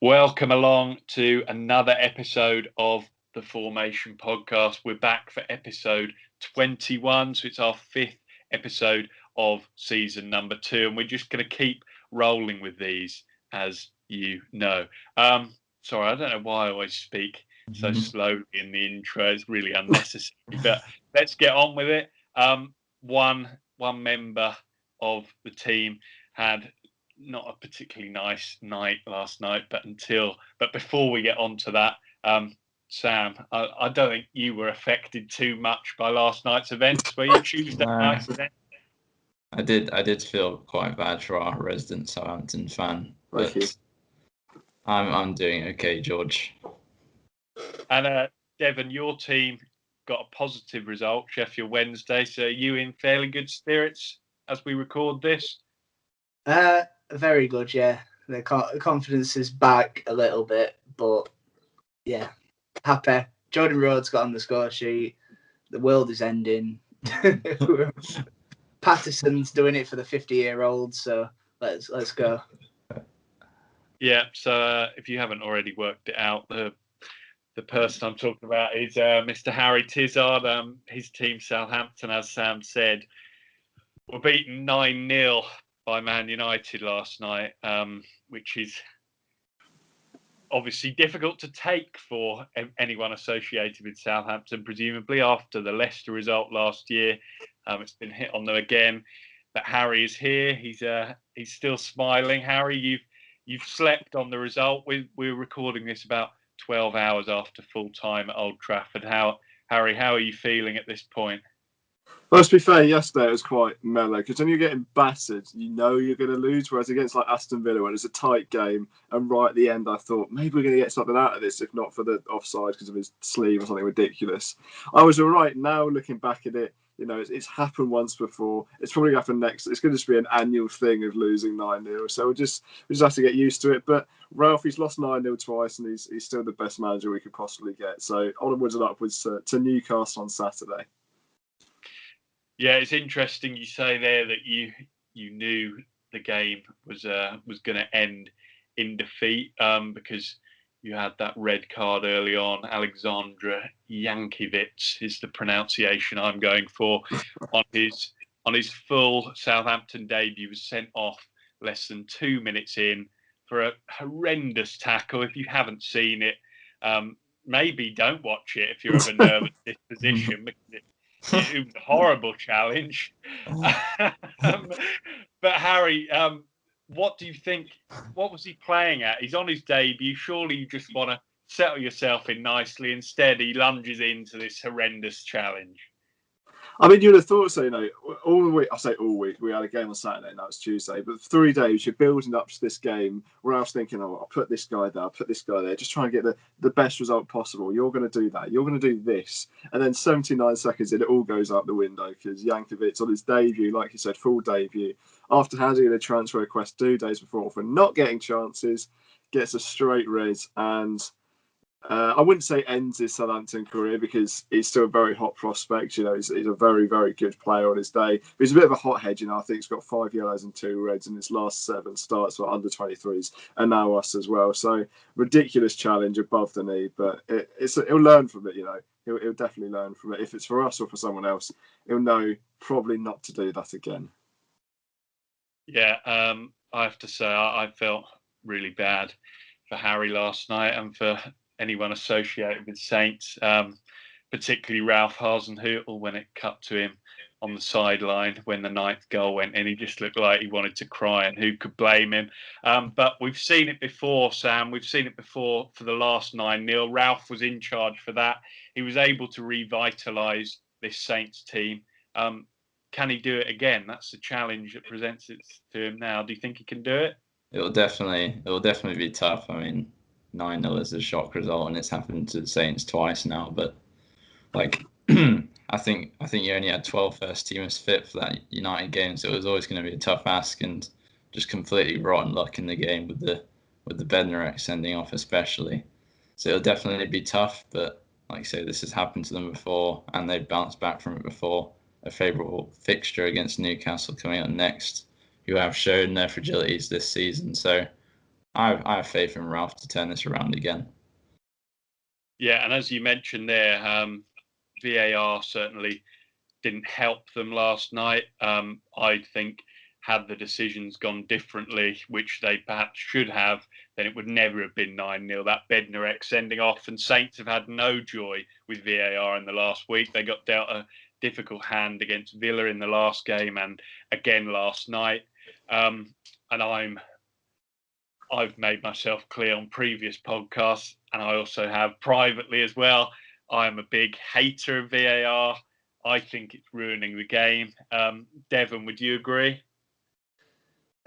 Welcome along to another episode of the Fourmation podcast. We're back for episode 21, so it's our fifth episode of season number 2, and we're just going to keep rolling with these, as you know. Sorry, I don't know why I always speak so slowly in the intro. It's really unnecessary, but let's get on with it. One member of the team had not a particularly nice night last night, but before we get on to that, Sam, I don't think you were affected too much by last night's events, were you? Tuesday night's event? I did feel quite bad for our resident Southampton fan, but I'm doing okay, George. And Devon, your team got a positive result, Sheffield Wednesday. So are you in fairly good spirits as we record this? Very good, yeah. The confidence is back a little bit, but yeah, happy. Jordan Rhodes got on the score sheet. The world is ending. Patterson's doing it for the 50-year-old, so let's go. Yeah, so if you haven't already worked it out, the person I'm talking about is Mr. Harry Tizard. His team, Southampton, as Sam said, were beaten 9-0 by Man United last night, which is obviously difficult to take for anyone associated with Southampton, presumably after the Leicester result last year. It's been hit on them again, but Harry is here. He's still smiling. Harry, you've slept on the result. We're recording this about 12 hours after full time at Old Trafford. Harry, how are you feeling at this point? Well, to be fair, yesterday it was quite mellow because when you're getting battered, you know you're going to lose. Whereas against like Aston Villa, when it's a tight game, and right at the end, I thought maybe we're going to get something out of this, if not for the offside because of his sleeve or something ridiculous. I was all right. Now looking back at it, you know, it's happened once before. It's probably going to happen next. It's going to just be an annual thing of losing 9-0. So we just have to get used to it. But Ralph, he's lost 9-0 twice, and he's still the best manager we could possibly get. So onwards and upwards to Newcastle on Saturday. Yeah, it's interesting you say there that you knew the game was going to end in defeat because you had that red card early on. Alexandra Jankovic is the pronunciation I'm going for. On his full Southampton debut, was sent off less than 2 minutes in for a horrendous tackle. If you haven't seen it, maybe don't watch it if you're of a nervous disposition because it was a horrible challenge. But Harry, what do you think? What was he playing at? He's on his debut. Surely you just want to settle yourself in nicely. Instead, he lunges into this horrendous challenge. I mean, you'd have thought so, you know, all week, I say all week, we had a game on Saturday, now it's Tuesday, but 3 days you're building up to this game where I was thinking, oh, I'll put this guy there, I'll put this guy there, just try and get the best result possible. You're going to do that, you're going to do this. And then 79 seconds in, it all goes out the window because Jankovic on his debut, like you said, full debut, after handing in a transfer request 2 days before for not getting chances, gets a straight red and... I wouldn't say ends his Southampton career because he's still a very hot prospect. You know, he's a very, very good player on his day. But he's a bit of a hothead, you know. I think he's got 5 yellows and 2 reds in his last 7 starts for under 23s and now us as well. So ridiculous challenge above the knee, but he'll learn from it, you know. He'll definitely learn from it. If it's for us or for someone else, he'll know probably not to do that again. Yeah, I have to say I felt really bad for Harry last night and for anyone associated with Saints, particularly Ralph Hasenhüttl when it cut to him on the sideline when the 9th goal went in. He just looked like he wanted to cry, and who could blame him? But we've seen it before, Sam. We've seen it before for the last 9-0. Ralph was in charge for that. He was able to revitalise this Saints team. Can he do it again? That's the challenge that presents it to him now. Do you think he can do it? It will definitely be tough. I mean, 9-0 is a shock result, and it's happened to the Saints twice now. But like, I think you only had 12 first teamers fit for that United game, so it was always going to be a tough ask, and just completely rotten luck in the game with the Bednarek sending off especially. So it'll definitely be tough. But like I say, this has happened to them before, and they've bounced back from it before. A favourable fixture against Newcastle coming up next, who have shown their fragilities this season. So I have faith in Ralph to turn this around again. Yeah, and as you mentioned there, VAR certainly didn't help them last night. I think had the decisions gone differently, which they perhaps should have, then it would never have been 9-0. That Bednarek sending off, and Saints have had no joy with VAR in the last week. They got dealt a difficult hand against Villa in the last game and again last night. And I've made myself clear on previous podcasts, and I also have privately as well. I'm a big hater of VAR. I think it's ruining the game. Devon, would you agree?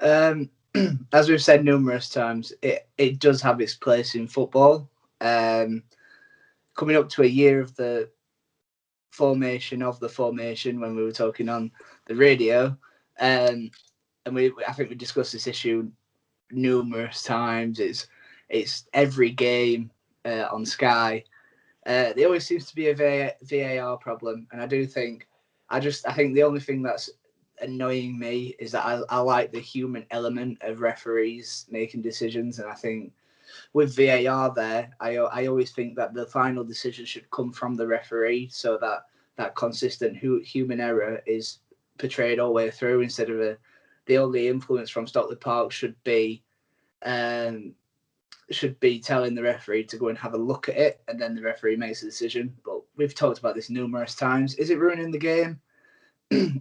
As we've said numerous times, it does have its place in football. Coming up to a year of the formation when we were talking on the radio, and I think we discussed this issue numerous times. It's every game on Sky. There always seems to be a VAR problem, and I think the only thing that's annoying me is that I like the human element of referees making decisions, and I think with VAR there, I always think that the final decision should come from the referee, so that consistent human error is portrayed all the way through, instead of the only influence from Stockley Park should be telling the referee to go and have a look at it, and then the referee makes a decision. But we've talked about this numerous times. Is it ruining the game?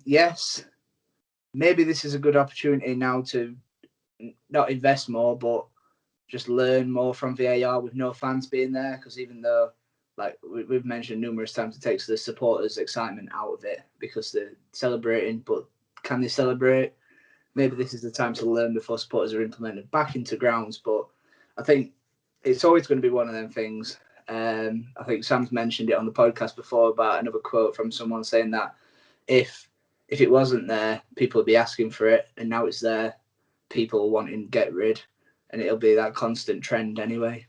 Yes. Maybe this is a good opportunity now to not invest more, but just learn more from VAR with no fans being there. Because even though, like we've mentioned numerous times, it takes the supporters' excitement out of it because they're celebrating. But can they celebrate? Maybe this is the time to learn before supporters are implemented back into grounds. But I think it's always going to be one of them things. I think Sam's mentioned it on the podcast before about another quote from someone saying that if it wasn't there, people would be asking for it, and now it's there, people wanting to get rid, and it'll be that constant trend anyway.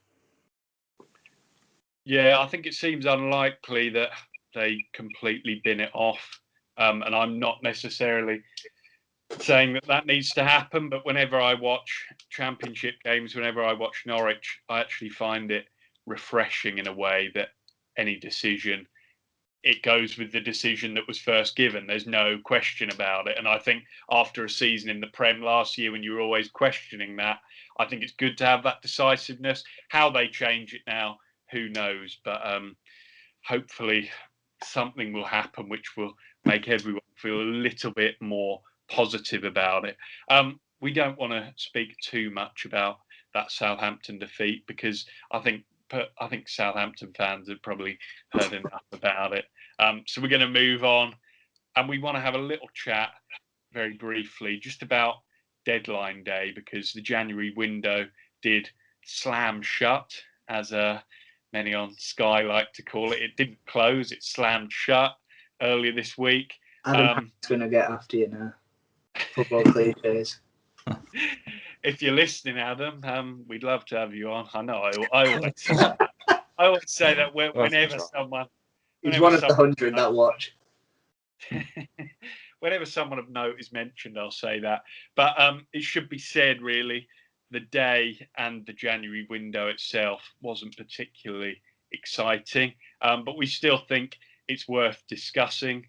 Yeah, I think it seems unlikely that they completely bin it off, and I'm not necessarily saying that needs to happen, but whenever I watch championship games, whenever I watch Norwich, I actually find it refreshing in a way that any decision, it goes with the decision that was first given. There's no question about it. And I think after a season in the Prem last year, when you were always questioning that, I think it's good to have that decisiveness. How they change it now, who knows? But hopefully something will happen which will make everyone feel a little bit more positive about it. We don't want to speak too much about that Southampton defeat, because I think Southampton fans have probably heard enough about it. So we're going to move on, and we want to have a little chat very briefly just about deadline day, because the January window did slam shut, as many on Sky like to call it. It didn't close, it slammed shut earlier this week. Adam's going to get after you now. Football cliches. If you're listening, Adam, we'd love to have you on. I know I always say that. I always say that whenever someone... He's one of the 100 that watch. Whenever someone of note is mentioned, I'll say that. But it should be said, really, the day and the January window itself wasn't particularly exciting. But we still think it's worth discussing.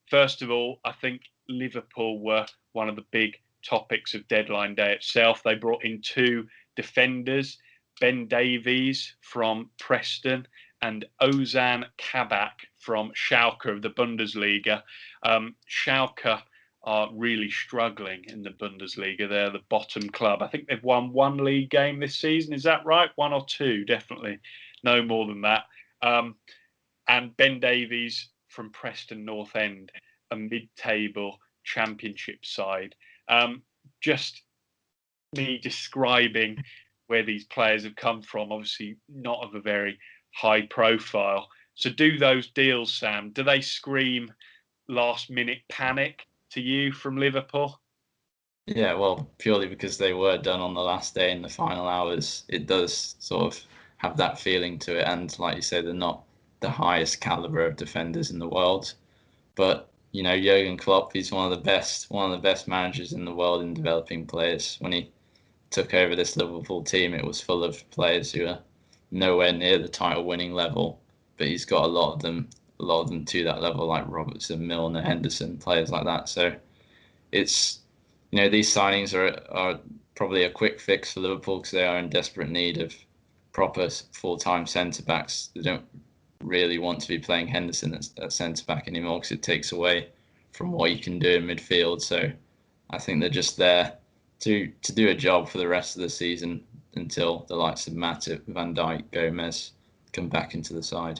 First of all, I think Liverpool were one of the big topics of deadline day itself. They brought in two defenders, Ben Davies from Preston and Ozan Kabak from Schalke of the Bundesliga. Schalke are really struggling in the Bundesliga. They're the bottom club. I think they've won one league game this season. Is that right? One or two, definitely. No more than that. And Ben Davies from Preston North End, a mid-table championship side. Just me describing where these players have come from, obviously not of a very high profile. So do those deals, Sam, do they scream last minute panic to you from Liverpool? Yeah, well, purely because they were done on the last day in the final hours, it does sort of have that feeling to it. And like you say, they're not the highest caliber of defenders in the world. But, you know, Jurgen Klopp, he's one of the best managers in the world in developing players. When took over this Liverpool team, it was full of players who are nowhere near the title-winning level, but he's got a lot of them to that level, like Robertson, Milner, Henderson, players like that. So it's, these signings are probably a quick fix for Liverpool because they are in desperate need of proper full-time centre-backs. They don't really want to be playing Henderson at centre-back anymore because it takes away from what you can do in midfield. So I think they're just there to do a job for the rest of the season until the likes of Matip, Van Dijk, Gomez come back into the side.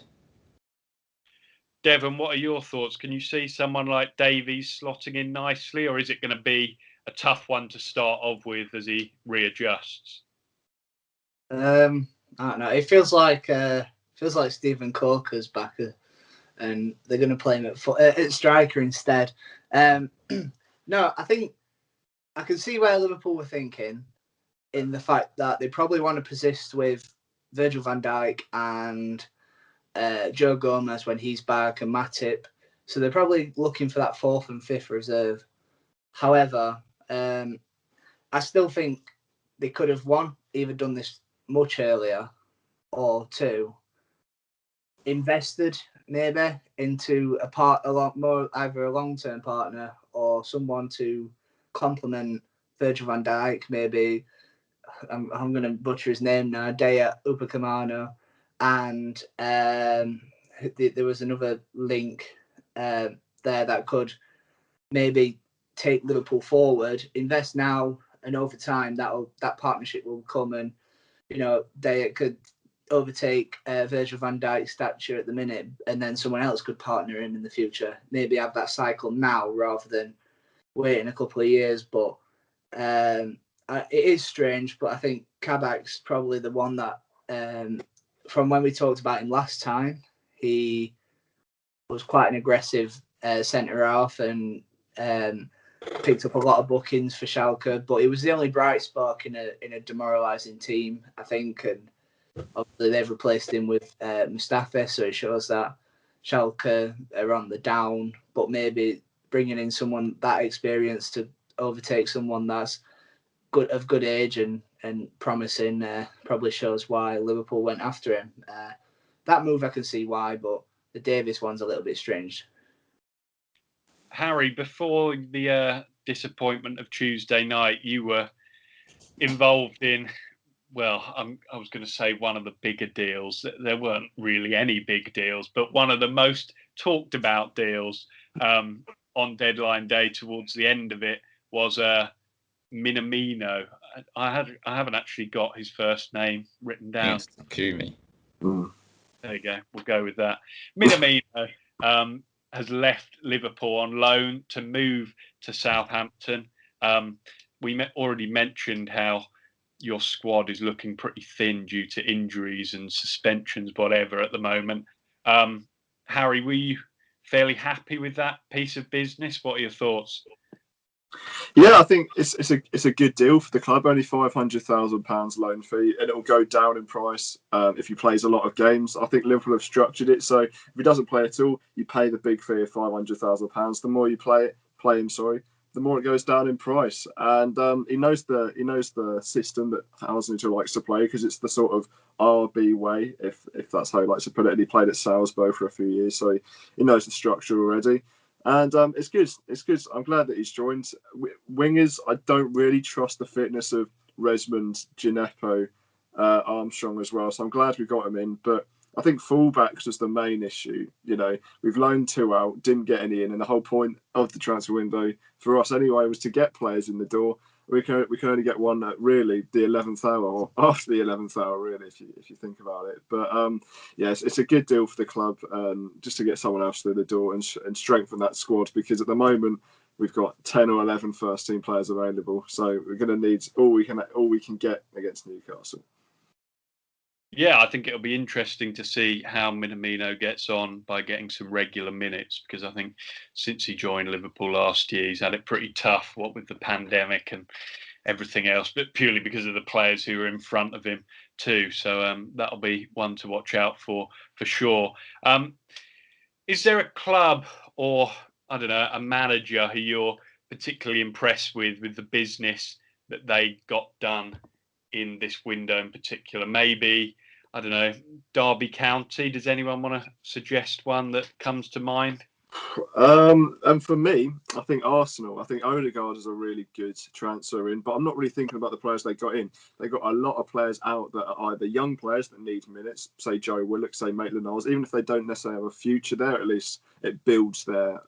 Devon, what are your thoughts? Can you see someone like Davies slotting in nicely, or is it going to be a tough one to start off with as he readjusts? I don't know. It feels like Stephen Corker's back, and they're going to play him at striker instead. No, I think I can see where Liverpool were thinking, in the fact that they probably want to persist with Virgil van Dijk and Joe Gomez when he's back, and Matip. So they're probably looking for that fourth and fifth reserve. However, I still think they could have, one, either done this much earlier, or two, invested maybe into a lot more, either a long-term partner or someone to complement Virgil van Dijk. Maybe I'm going to butcher his name now, Daya Upamecano, and there was another link there that could maybe take Liverpool forward. Invest now, and over time that partnership will come, and Daya could overtake Virgil van Dijk's stature at the minute, and then someone else could partner him in the future. Maybe have that cycle now rather than waiting a couple of years. But it is strange. But I think Kabak's probably the one that, from when we talked about him last time, he was quite an aggressive centre half and picked up a lot of bookings for Schalke. But he was the only bright spark in a demoralising team, I think, and obviously they've replaced him with Mustafi, so it shows that Schalke are on the down, but maybe bringing in someone that experienced to overtake someone that's of good age and promising probably shows why Liverpool went after him. That move I can see why, but the Davies one's a little bit strange. Harry, before the disappointment of Tuesday night, you were involved in, well, I was going to say one of the bigger deals. There weren't really any big deals, but one of the most talked about deals on deadline day towards the end of it was Minamino. I haven't actually got his first name written down. It's Takumi. There you go. We'll go with that. Minamino has left Liverpool on loan to move to Southampton. We already mentioned how your squad is looking pretty thin due to injuries and suspensions, whatever, at the moment. Harry, were you fairly happy with that piece of business? What are your thoughts? Yeah, I think it's a good deal for the club. Only £500,000 loan fee, and it will go down in price if he plays a lot of games. I think Liverpool have structured it so if he doesn't play at all, you pay the big fee of £500,000. The more you play him, the more it goes down in price. And he knows the system that Hasenhüttl likes to play, because it's the sort of RB way, if that's how he likes to put it. And he played at Salzburg for a few years, so he knows the structure already. And it's good. It's good. I'm glad that he's joined. Wingers, I don't really trust the fitness of Resmond, Gineppo, Armstrong as well. So I'm glad we got him in. But I think fullbacks was the main issue. We've loaned two out, didn't get any in, and the whole point of the transfer window for us anyway was to get players in the door. We can only get one at really the 11th hour, or after the 11th hour, really, if you think about it. But yes, it's a good deal for the club, just to get someone else through the door and strengthen that squad, because at the moment we've got 10 or 11 first team players available, so we're going to need all we can get against Newcastle. Yeah, I think it'll be interesting to see how Minamino gets on by getting some regular minutes, because I think since he joined Liverpool last year, he's had it pretty tough, what with the pandemic and everything else, but purely because of the players who are in front of him too. So that'll be one to watch out for sure. Is there a club or, I don't know, a manager who you're particularly impressed with the business that they got done in this window in particular? Maybe, I don't know, Derby County. Does anyone want to suggest one that comes to mind? And for me, I think Arsenal. I think Odegaard is a really good transfer in, but I'm not really thinking about the players they got in. They got a lot of players out that are either young players that need minutes, say Joe Willock, say Maitland-Niles. Even if they don't necessarily have a future there, at least it builds their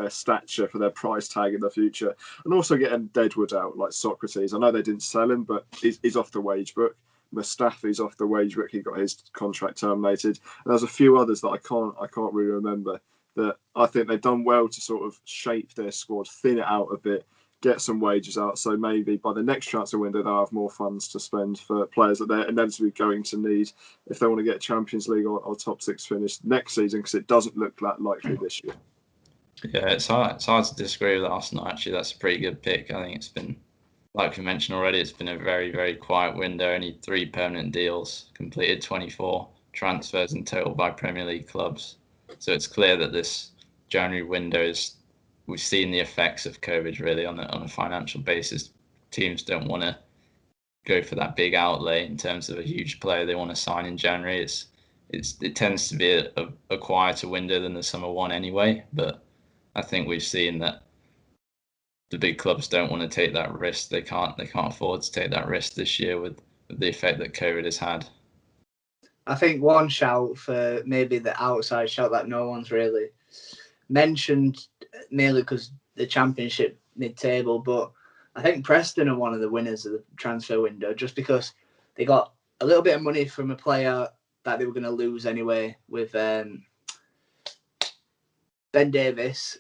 stature for their price tag in the future. And also getting Deadwood out, like Socrates. I know they didn't sell him, but he's off the wage book. Mustafi's off the wage book. He got his contract terminated. And there's a few others that I can't really remember, that I think they've done well to sort of shape their squad, thin it out a bit, get some wages out. So maybe by the next transfer window, they'll have more funds to spend for players that they're inevitably going to need if they want to get Champions League or top six finish next season, because it doesn't look that likely this year. Yeah, it's hard to disagree with Arsenal. Actually, that's a pretty good pick. I think it's been, like we mentioned already, it's been a very, very quiet window. Only 3 permanent deals, completed 24 transfers in total by Premier League clubs. So it's clear that this January window we've seen the effects of COVID really on a financial basis. Teams don't want to go for that big outlay in terms of a huge player they want to sign in January. It tends to be a quieter window than the summer one anyway. But I think we've seen that the big clubs don't want to take that risk. They can't afford to take that risk this year with the effect that COVID has had. I think one shout for maybe the outside shout that no one's really mentioned, mainly because the Championship mid-table, but I think Preston are one of the winners of the transfer window, just because they got a little bit of money from a player that they were going to lose anyway with Ben Davis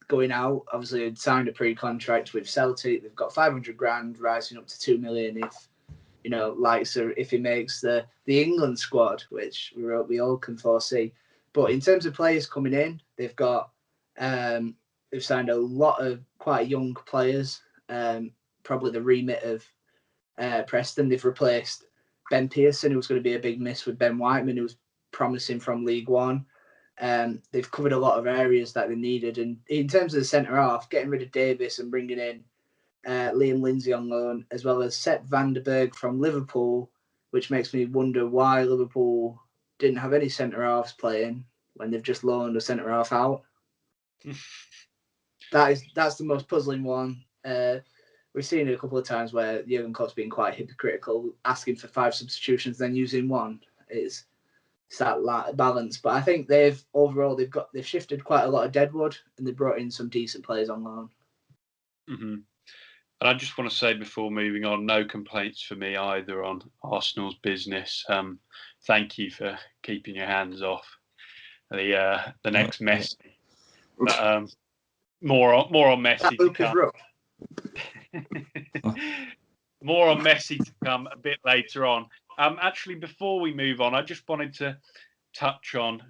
going out. Obviously, they'd signed a pre-contract with Celtic. They've got 500 grand, rising up to 2 million if, if he makes the England squad, which we all can foresee. But in terms of players coming in, they've got they've signed a lot of quite young players. Probably the remit of Preston. They've replaced Ben Pearson, who was going to be a big miss, with Ben Whiteman, who was promising from League One. They've covered a lot of areas that they needed. And in terms of the centre half, getting rid of Davis and bringing in Liam Lindsay on loan, as well as Sepp van der Berg from Liverpool, which makes me wonder why Liverpool didn't have any centre halves playing when they've just loaned a centre half out. That's the most puzzling one. We've seen it a couple of times where Jurgen Klopp's been quite hypocritical, asking for 5 substitutions, then using one. It's that balance. But I think they've shifted quite a lot of deadwood, and they brought in some decent players on loan. Mm-hmm. And I just want to say before moving on, no complaints for me either on Arsenal's business. Thank you for keeping your hands off the next Messi. But more on Messi to come. More on Messi to come a bit later on. Actually, before we move on, I just wanted to touch on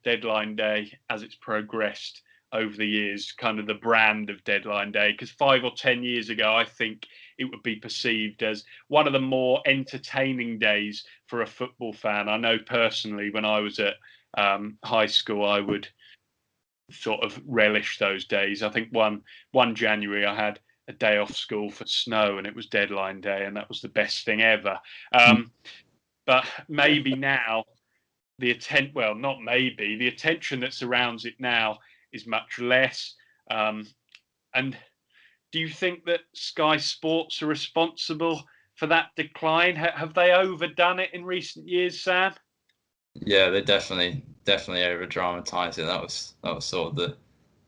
deadline day as it's progressed over the years, kind of the brand of deadline day, because 5 or 10 years ago, I think it would be perceived as one of the more entertaining days for a football fan. I know personally, when I was at high school, I would sort of relish those days. I think one January I had a day off school for snow, and it was deadline day, and that was the best thing ever. But maybe now the attention that surrounds it now is much less. And do you think that Sky Sports are responsible for that decline? Have they overdone it in recent years, Sam? Yeah, they definitely over dramatise it. That was sort of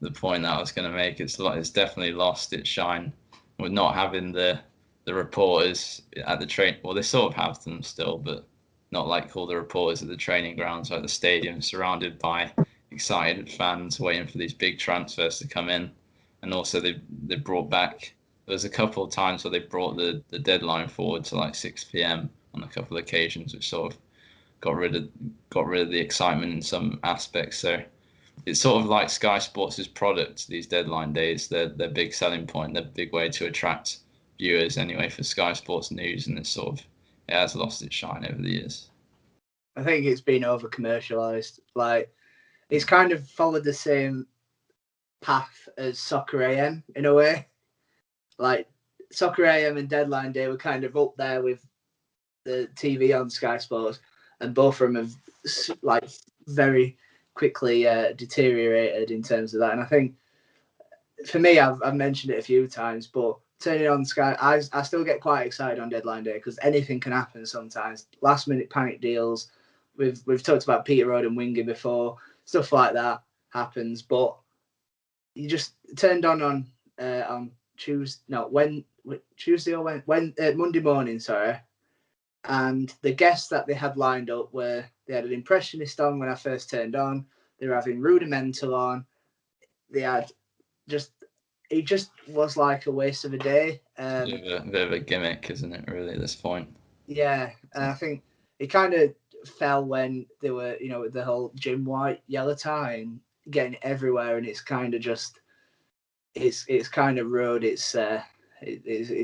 the point that I was going to make. It's definitely lost its shine with not having the reporters at the train. Well, they sort of have them still, but not like all the reporters at the training grounds or at the stadium, surrounded by excited fans waiting for these big transfers to come in. And also they brought back. There was a couple of times where they brought the deadline forward to like 6 p.m. on a couple of occasions, which sort of got rid of the excitement in some aspects. So it's sort of like Sky Sports' product, these deadline days. Their big selling point, their big way to attract viewers anyway for Sky Sports News, and it has lost its shine over the years. I think it's been over commercialized. Like, it's kind of followed the same path as Soccer AM in a way. Like, Soccer AM and Deadline Day were kind of up there with the TV on Sky Sports, and both of them have like very quickly deteriorated in terms of that. And I think for me, I've mentioned it a few times, but turning on Sky, I still get quite excited on Deadline Day because anything can happen sometimes. Last minute panic deals. We've talked about Peter Road and Wingy before. Stuff like that happens, but you just turned on Tuesday, no, Tuesday or Monday morning, sorry. And the guests that they had lined up were, they had an impressionist on when I first turned on. They were having rudimental on. They had it just was like a waste of a day. A bit of a gimmick, isn't it, really, at this point? Yeah, and I think it kind of fell when they were, with the whole Jim White yellow tie and getting everywhere, and it's kind of just, it's kind of road. It's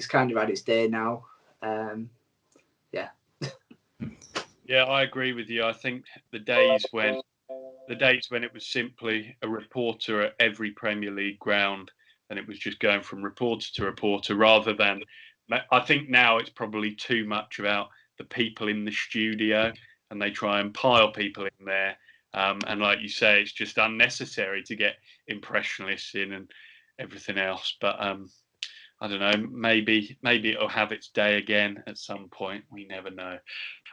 kind of had its day now. Yeah, I agree with you. I think the days when it was simply a reporter at every Premier League ground, and it was just going from reporter to reporter, rather than, I think now it's probably too much about the people in the studio, and they try and pile people in there. And like you say, it's just unnecessary to get impressionists in and everything else. But I don't know, maybe it'll have its day again at some point. We never know.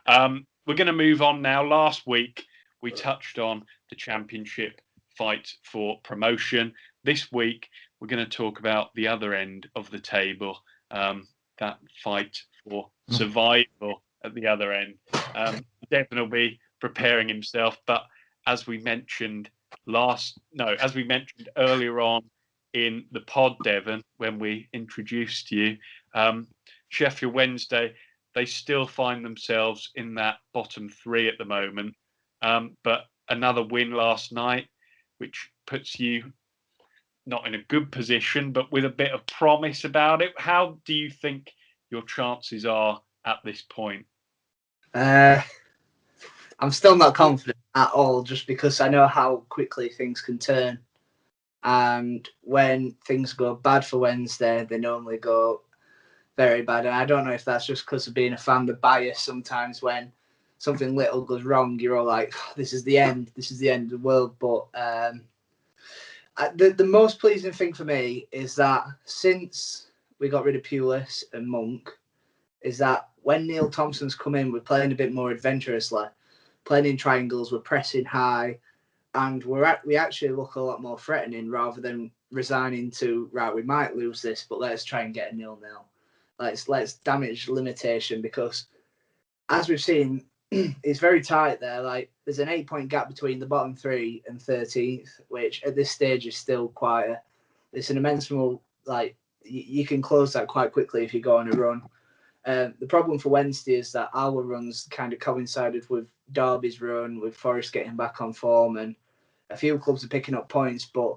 We're going to move on now. Last week, we touched on the Championship fight for promotion. This week, we're going to talk about the other end of the table, that fight for survival at the other end. Devon will be preparing himself, but as we mentioned earlier on in the pod, Devon, when we introduced you, Sheffield Wednesday, they still find themselves in that bottom three at the moment. But another win last night, which puts you not in a good position, but with a bit of promise about it. How do you think your chances are at this point? I'm still not confident at all, just because I know how quickly things can turn. And when things go bad for Wednesday, they normally go very bad. And I don't know if that's just because of being a fan, the bias sometimes when something little goes wrong, you're all like, oh, this is the end of the world. But the most pleasing thing for me is that since we got rid of Pulis and Monk, is that when Neil Thompson's come in, we're playing a bit more adventurously, playing in triangles, we're pressing high, and we actually look a lot more threatening rather than resigning to, right, we might lose this, but let's try and get a 0-0. Let's damage limitation, because as we've seen, it's very tight there. Like, there's an 8-point gap between the bottom 3 and 13th, which at this stage is still quite it's an immense, like, you can close that quite quickly if you go on a run. The problem for Wednesday is that our runs kind of coincided with Derby's run, with Forest getting back on form, and a few clubs are picking up points, but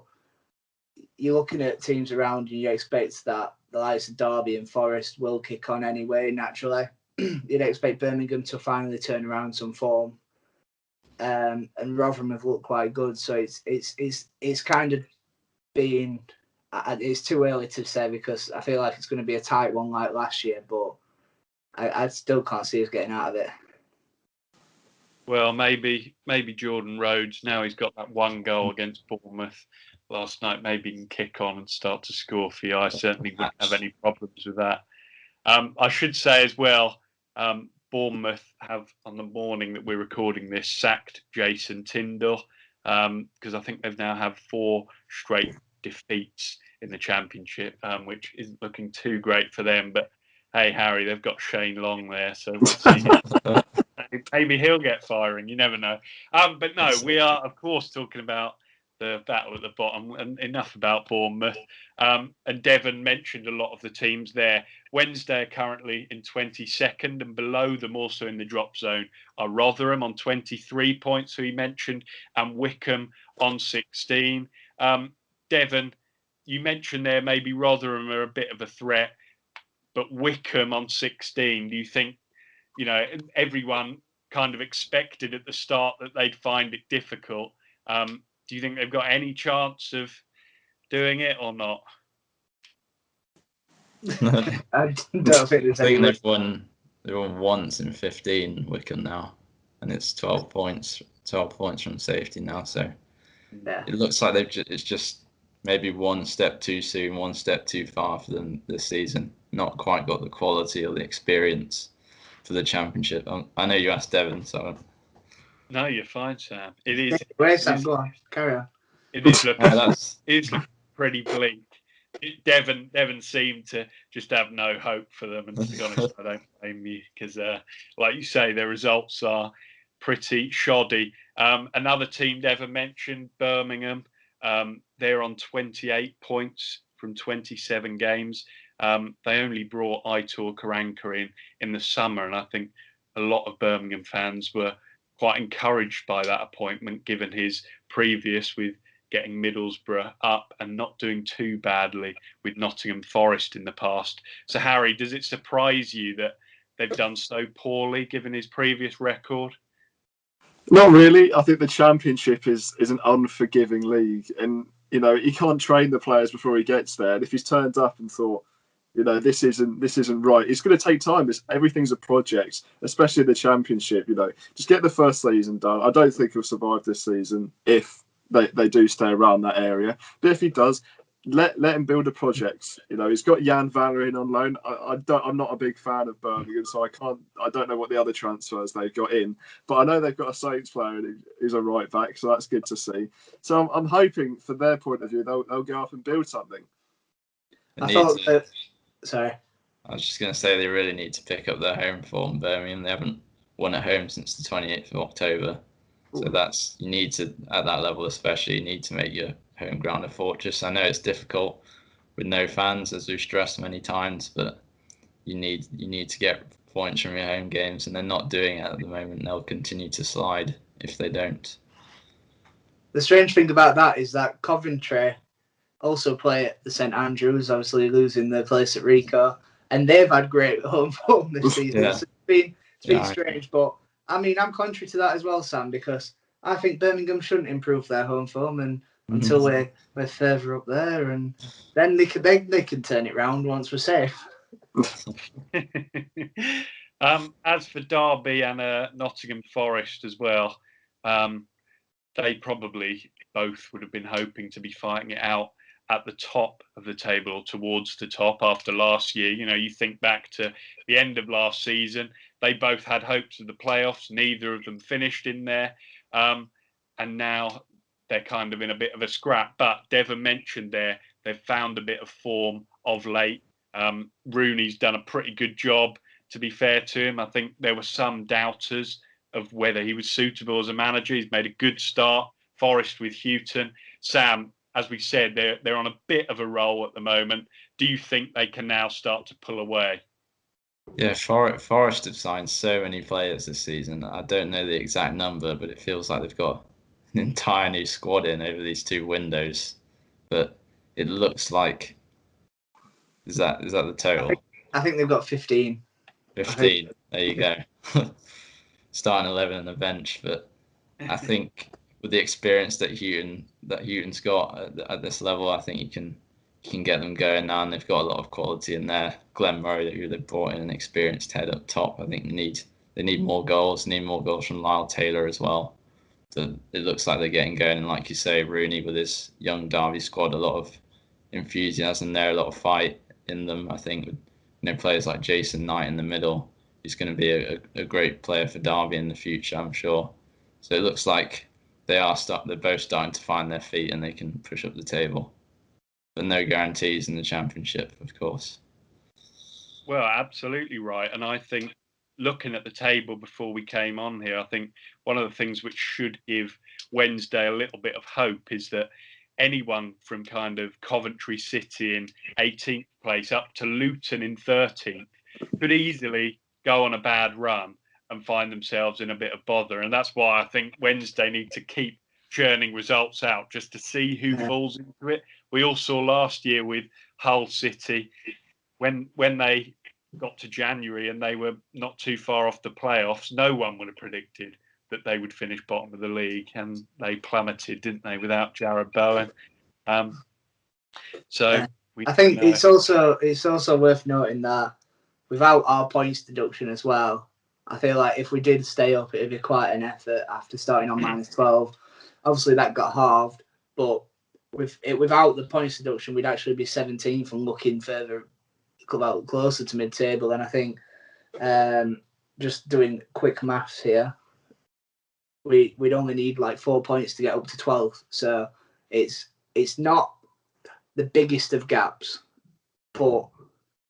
you're looking at teams around and you expect that the likes of Derby and Forest will kick on anyway, naturally. You'd expect Birmingham to finally turn around some form. And Rotherham have looked quite good, so it's kind of being, it's too early to say, because I feel like it's going to be a tight one like last year, but I still can't see us getting out of it. Well, maybe Jordan Rhodes, now he's got that one goal against Bournemouth last night, maybe he can kick on and start to score for you. I certainly wouldn't have any problems with that. I should say as well, Bournemouth have, on the morning that we're recording this, sacked Jason Tindall, because I think they've now had 4 straight defeats in the Championship, which isn't looking too great for them. But hey, Harry, they've got Shane Long there, so we'll see. Maybe he'll get firing. You never know. But no, we are, of course, talking about the battle at the bottom, and enough about Bournemouth. And Devon mentioned a lot of the teams there. Wednesday are currently in 22nd, and below them, also in the drop zone, are Rotherham on 23 points, who he mentioned, and Wickham on 16. Devon, you mentioned there maybe Rotherham are a bit of a threat, but Wickham on 16, do you think, everyone kind of expected at the start that they'd find it difficult? Do you think they've got any chance of doing it or not? I don't think there's I think any. they've won once in 15, Wickham now, and it's 12 points from safety now. So Yeah. it looks like it's just maybe one step too soon, one step too far for them this season. Not quite got the quality or the experience for the Championship. I know you asked Devon, so No, you're fine, Sam. It is. Where's Sam? Go on, carry on. It is looking. that's It is looking pretty bleak. Devon seemed to just have no hope for them, and to be honest, I don't blame you because, like you say, their results are pretty shoddy. Another team Devon mentioned, Birmingham. They're on 28 points from 27 games. They only brought Aitor Karanka in the summer, and I think a lot of Birmingham fans were quite encouraged by that appointment, given his previous with getting Middlesbrough up and not doing too badly with Nottingham Forest in the past. So, Harry, does it surprise you that they've done so poorly given his previous record? Not really. I think the Championship is an unforgiving league, and he can't train the players before he gets there. And if he's turned up and thought, this isn't right, it's going to take time. Everything's a project, especially the Championship. Just get the first season done. I don't think he'll survive this season if they do stay around that area. But if he does, let him build a project. He's got Jan Vallerien on loan. I'm not a big fan of Birmingham, so I don't know what the other transfers they've got in, but I know they've got a Saints player who's a right back, so that's good to see. So I'm hoping, from their point of view, they'll go up and build something. Sorry. I was just going to say they really need to pick up their home form. Birmingham, they haven't won at home since the 28th of October. So you need to, at that level especially, you need to make your home ground a fortress. I know it's difficult with no fans, as we've stressed many times, but you need to get points from your home games, and they're not doing it at the moment. They'll continue to slide if they don't. The strange thing about that is that Coventry also play at the St Andrews, obviously losing their place at Rico, and they've had great home form this season. Yeah. So it's been strange, but I mean, I'm contrary to that as well, Sam, because I think Birmingham shouldn't improve their home form until we're further up there, and then they can turn it round once we're safe. As for Derby and Nottingham Forest as well, they probably both would have been hoping to be fighting it out at the top of the table or towards the top after last year. You think back to the end of last season, they both had hopes of the playoffs. Neither of them finished in there. And now they're kind of in a bit of a scrap. But Devon mentioned they've found a bit of form of late. Rooney's done a pretty good job, to be fair to him. I think there were some doubters of whether he was suitable as a manager. He's made a good start. Forest with Houghton. Sam, as we said, they're on a bit of a roll at the moment. Do you think they can now start to pull away? Yeah, Forest have signed so many players this season. I don't know the exact number, but it feels like they've got an entire new squad in over these two windows. But it looks like is that the total? I think they've got 15. 15. There you go. Starting 11 on the bench, but I think with the experience that Houghton's got at this level, I think you can get them going now, and they've got a lot of quality in there. Glenn Murray, who they brought in, an experienced head up top. I think they need more goals. Need more goals from Lyle Taylor as well. So it looks like they're getting going, and like you say, Rooney with his young Derby squad, a lot of enthusiasm there, a lot of fight in them. I think with players like Jason Knight in the middle, he's going to be a great player for Derby in the future, I'm sure. So it looks like they're both starting to find their feet and they can push up the table. But no guarantees in the Championship, of course. Well, absolutely right. And I think looking at the table before we came on here, I think one of the things which should give Wednesday a little bit of hope is that anyone from kind of Coventry City in 18th place up to Luton in 13th could easily go on a bad run and find themselves in a bit of bother. And that's why I think Wednesday need to keep churning results out just to see who falls into it. We all saw last year with Hull City when they got to January and they were not too far off the playoffs, no one would have predicted that they would finish bottom of the league, and they plummeted, didn't they, without Jared Bowen? So I think it's also worth noting that without our points deduction as well, I feel like if we did stay up, it'd be quite an effort after starting on -12. Obviously, that got halved, but without the points deduction, we'd actually be 17th and looking further closer to mid-table. And I think just doing quick maths here, we'd only need like 4 points to get up to 12th. So it's not the biggest of gaps, but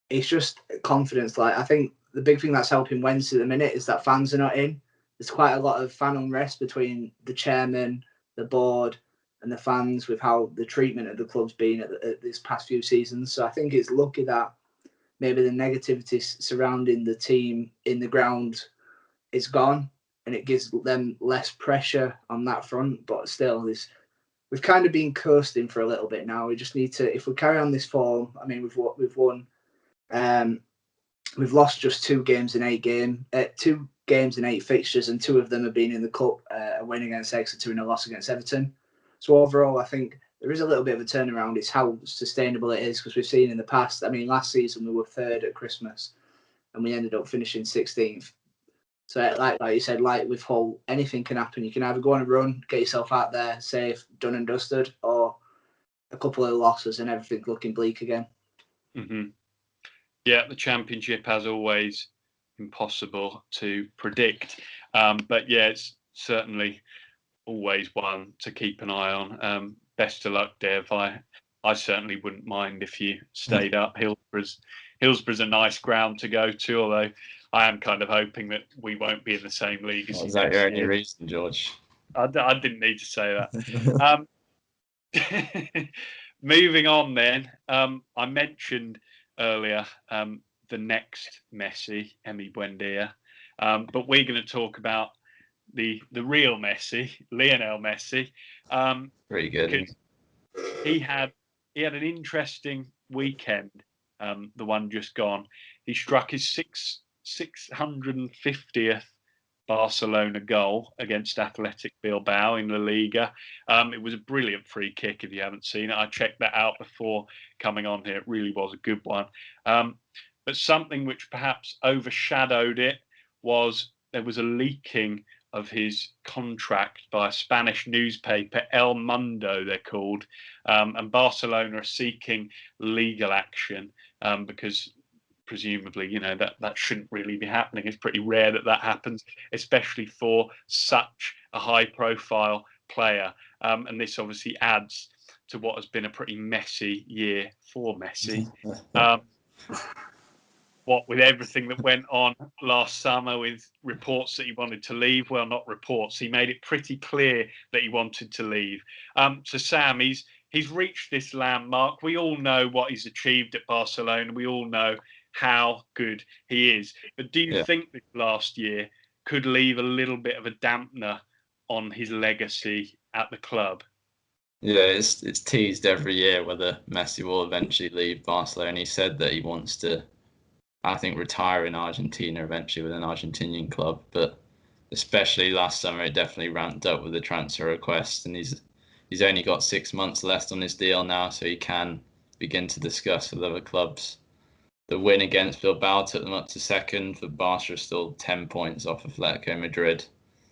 it's just confidence. Like, I think the big thing that's helping Wednesday at the minute is that fans are not in. There's quite a lot of fan unrest between the chairman, the board, and the fans with how the treatment of the club's been at this past few seasons. So I think it's lucky that maybe the negativity surrounding the team in the ground is gone, and it gives them less pressure on that front. But still, we've kind of been coasting for a little bit now. We just need to, if we carry on this form, I mean, we've won. We've lost just 2 games in 8 fixtures, and 2 of them have been in the cup, a win against Exeter and a loss against Everton. So overall, I think there is a little bit of a turnaround. It's how sustainable it is, because we've seen in the past, I mean, last season we were 3rd at Christmas and we ended up finishing 16th. So like you said, like with Hull, anything can happen. You can either go on a run, get yourself out there, safe, done and dusted, or a couple of losses and everything's looking bleak again. Mm-hmm. Yeah, the Championship, as always, impossible to predict. But yeah, it's certainly always one to keep an eye on. Best of luck, Dev. I certainly wouldn't mind if you stayed up. Hillsborough's a nice ground to go to, although I am kind of hoping that we won't be in the same league as you. Is that your only reason, George? I didn't need to say that. Moving on then, I mentioned earlier the next Messi, Emi Buendia, but we're going to talk about the real Messi, Lionel Messi. Pretty good. He had an interesting weekend. The one just gone. He struck his 650th Barcelona goal against Athletic Bilbao in La Liga. It was a brilliant free kick. If you haven't seen it, I checked that out before coming on here. It really was a good one. But something which perhaps overshadowed it was there was a leaking of his contract by a Spanish newspaper, El Mundo, they're called, and Barcelona are seeking legal action because presumably, that shouldn't really be happening. It's pretty rare that happens, especially for such a high-profile player. And this obviously adds to what has been a pretty messy year for Messi. What with everything that went on last summer with reports that he wanted to leave. Well, not reports. He made it pretty clear that he wanted to leave. So Sam, he's reached this landmark. We all know what he's achieved at Barcelona. We all know how good he is. But do you think that last year could leave a little bit of a dampener on his legacy at the club? Yeah, it's teased every year whether Messi will eventually leave Barcelona. He said that he wants to, I think, retire in Argentina eventually with an Argentinian club. But especially last summer, it definitely ramped up with the transfer request, and he's only got 6 months left on his deal now, so he can begin to discuss with other clubs. The win against Bilbao took them up to 2nd, but Barca are still 10 points off of Atletico Madrid,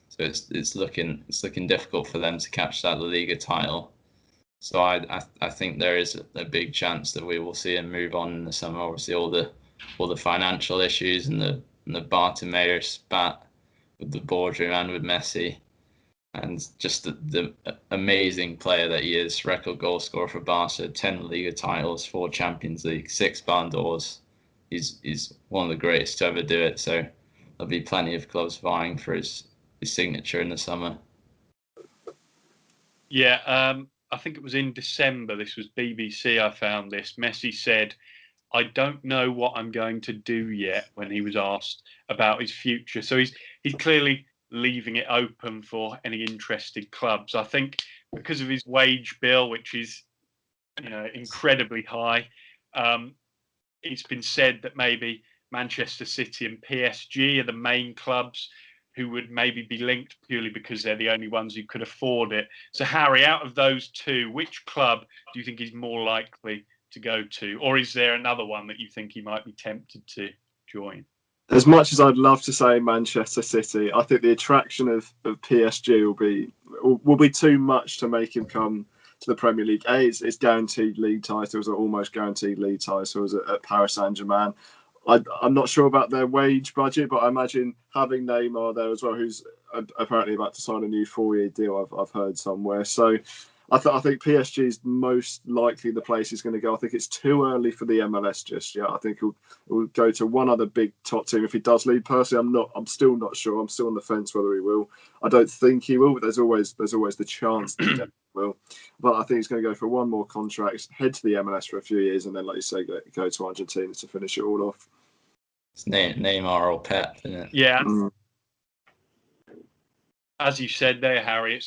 so it's looking difficult for them to catch that La Liga title. So I think there is a big chance that we will see him move on in the summer. Obviously, all the financial issues and the Bartomeu spat with the boardroom and with Messi, and just the amazing player that he is. Record goal scorer for Barca, 10 Liga titles, 4 Champions League, 6 Ballon d'Ors. He's one of the greatest to ever do it. So there'll be plenty of clubs vying for his signature in the summer. Yeah, I think it was in December. This was BBC. I found this. Messi said, "I don't know what I'm going to do yet," when he was asked about his future. So he's clearly leaving it open for any interested clubs. I think because of his wage bill, which is incredibly high. It's been said that maybe Manchester City and PSG are the main clubs who would maybe be linked purely because they're the only ones who could afford it. So Harry, out of those two, which club do you think is more likely to go to, or is there another one that you think he might be tempted to join? As much as I'd love to say Manchester City, I think the attraction of PSG will be too much to make him come to the Premier League. It's guaranteed league titles, or almost guaranteed league titles at Paris Saint-Germain. I'm not sure about their wage budget, but I imagine having Neymar there as well, who's apparently about to sign a new 4-year deal, I've heard somewhere. So I think PSG is most likely the place he's going to go. I think it's too early for the MLS just yet. I think he'll go to one other big top team if he does leave. Personally, I'm still not sure. I'm still on the fence whether he will. I don't think he will, but there's always the chance that he definitely will. But I think he's going to go for one more contract, head to the MLS for a few years, and then, like you say, go to Argentina to finish it all off. It's Neymar or Pep, isn't it? Yeah. As you said there, Harry,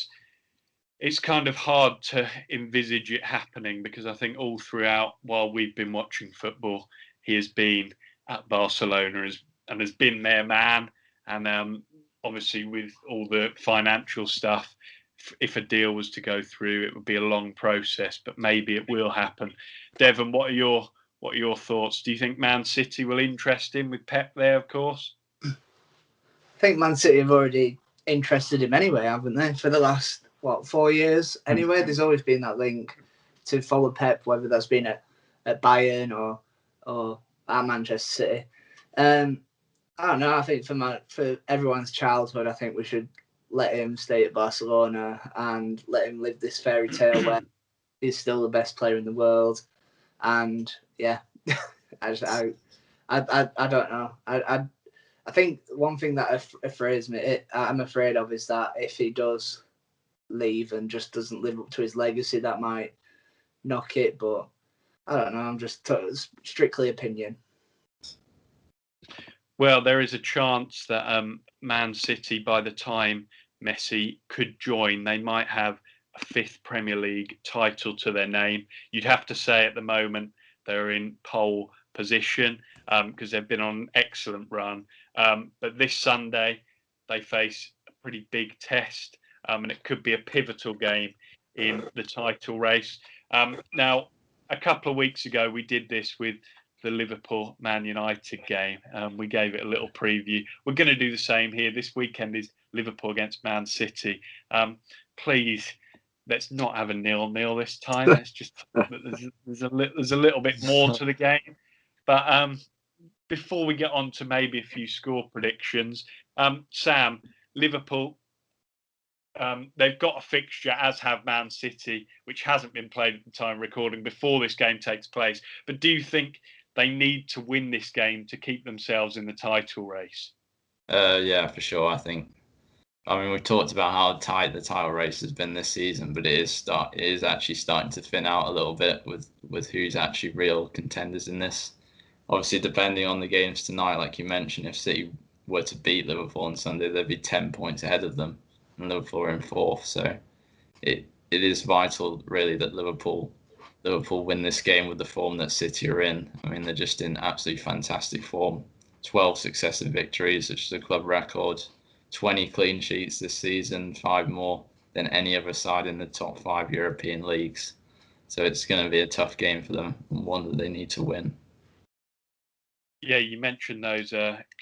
it's kind of hard to envisage it happening, because I think all throughout, while we've been watching football, he has been at Barcelona and has been their man. And obviously, with all the financial stuff, if a deal was to go through, it would be a long process, but maybe it will happen. Devon, what are your thoughts? Do you think Man City will interest him with Pep there, of course? I think Man City have already interested him anyway, haven't they? For the last, 4 years anyway? There's always been that link to follow Pep, whether that's been at Bayern or at Manchester City. I don't know. I think for everyone's childhood, I think we should let him stay at Barcelona and let him live this fairy tale where he's still the best player in the world. And yeah, I don't know. I think one thing that I'm afraid of is that if he does leave and just doesn't live up to his legacy, that might knock it. But I don't know. I'm just strictly opinion. Well, there is a chance that Man City, by the time Messi could join, they might have a 5th Premier League title to their name. You'd have to say at the moment they're in pole position because they've been on an excellent run. But this Sunday, they face a pretty big test, and it could be a pivotal game in the title race. Now, a couple of weeks ago, we did this with the Liverpool-Man United game. We gave it a little preview. We're going to do the same here. This weekend is Liverpool against Man City. Please, let's not have a 0-0 this time. Let's just there's a little bit more to the game. But before we get on to maybe a few score predictions, Sam, Liverpool, they've got a fixture, as have Man City, which hasn't been played at the time of recording before this game takes place. But do you think they need to win this game to keep themselves in the title race? Yeah, for sure. I mean, we've talked about how tight the title race has been this season, but it is actually starting to thin out a little bit with who's actually real contenders in this. Obviously, depending on the games tonight, like you mentioned, if City were to beat Liverpool on Sunday, they'd be 10 points ahead of them, and Liverpool are in 4th. So it is vital, really, that Liverpool win this game with the form that City are in. I mean, they're just in absolutely fantastic form. 12 successive victories, which is a club record. 20 clean sheets this season, 5 more than any other side in the top 5 European leagues. So it's going to be a tough game for them, and one that they need to win. Yeah, you mentioned those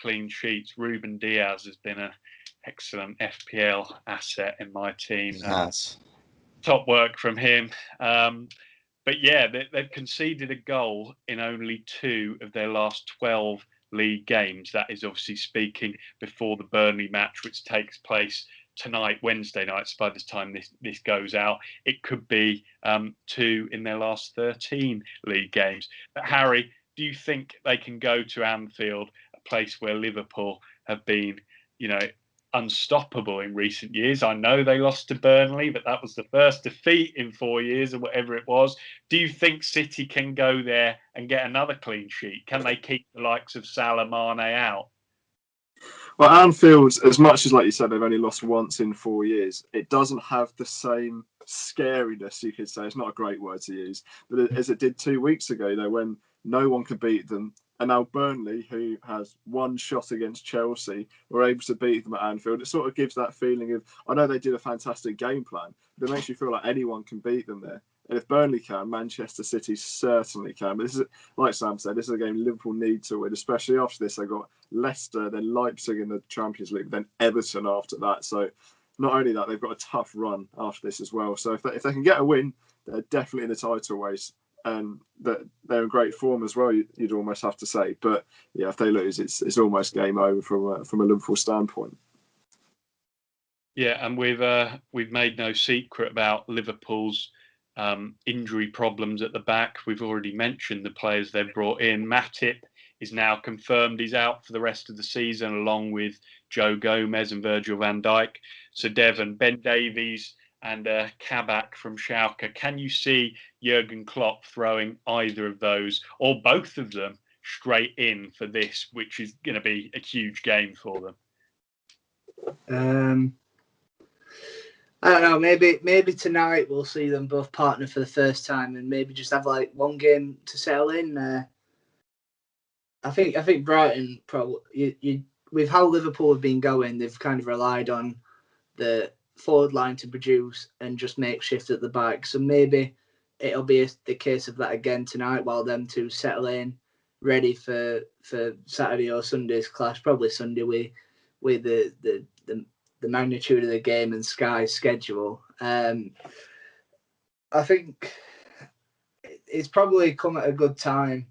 clean sheets. Ruben Diaz has been an excellent FPL asset in my team. Yes. Top work from him. But yeah, they've conceded a goal in only 2 of their last 12 league games. That is obviously speaking before the Burnley match, which takes place tonight, Wednesday night. So by the time this goes out, it could be 2 in their last 13 league games. But Harry, do you think they can go to Anfield, a place where Liverpool have been, unstoppable in recent years? I know they lost to Burnley, but that was the first defeat in 4 years or whatever it was. Do you think City can go there and get another clean sheet? Can they keep the likes of Salah, Mane out? Well, Anfield, as much as, like you said, they've only lost once in 4 years, it doesn't have the same scariness, you could say. It's not a great word to use, but as it did 2 weeks ago, when no one could beat them. And now Burnley, who has one shot against Chelsea, were able to beat them at Anfield. It sort of gives that feeling of, I know they did a fantastic game plan, but it makes you feel like anyone can beat them there. And if Burnley can, Manchester City certainly can. But this is, like Sam said, this is a game Liverpool need to win, especially after this. They've got Leicester, then Leipzig in the Champions League, then Everton after that. So not only that, they've got a tough run after this as well. So if they can get a win, they're definitely in the title race. And they're in great form as well, you'd almost have to say. But yeah, if they lose, it's almost game over from a Liverpool standpoint. Yeah, and we've made no secret about Liverpool's injury problems at the back. We've already mentioned the players they've brought in. Matip is now confirmed he's out for the rest of the season, along with Joe Gomez and Virgil van Dijk. So Devon, Ben Davies and Kabak from Schalke. Can you see Jurgen Klopp throwing either of those or both of them straight in for this, which is going to be a huge game for them? I don't know. Maybe tonight we'll see them both partner for the first time, and maybe just have like one game to settle in. I think Brighton probably with how Liverpool have been going, they've kind of relied on the forward line to produce and just make shift at the back. So maybe it'll be the case of that again tonight, while them two settle in, ready for Saturday or Sunday's clash. Probably Sunday with the magnitude of the game and Sky's schedule. I think it's probably come at a good time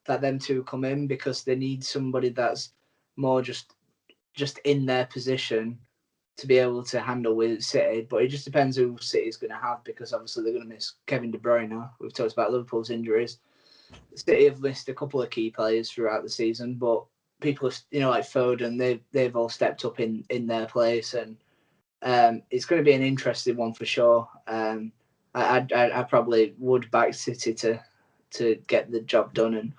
that them two come in, because they need somebody that's more just in their position to be able to handle with City. But it just depends who City's going to have, because obviously they're going to miss Kevin De Bruyne. We've talked about Liverpool's injuries. City have missed a couple of key players throughout the season, but people, like Foden, they've all stepped up in their place, and it's going to be an interesting one for sure. I probably would back City to get the job done and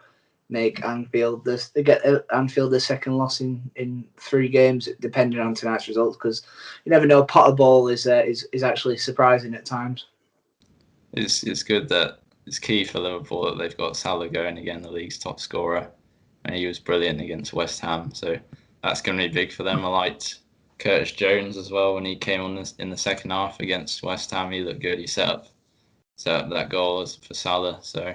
make Anfield the second loss in 3 games, depending on tonight's results, because you never know. Potter ball is actually surprising at times. It's good that it's key for Liverpool that they've got Salah going again, the league's top scorer, and he was brilliant against West Ham. So that's going to be big for them. I liked Curtis Jones as well when he came on in the second half against West Ham. He looked good. He set up that goal for Salah. So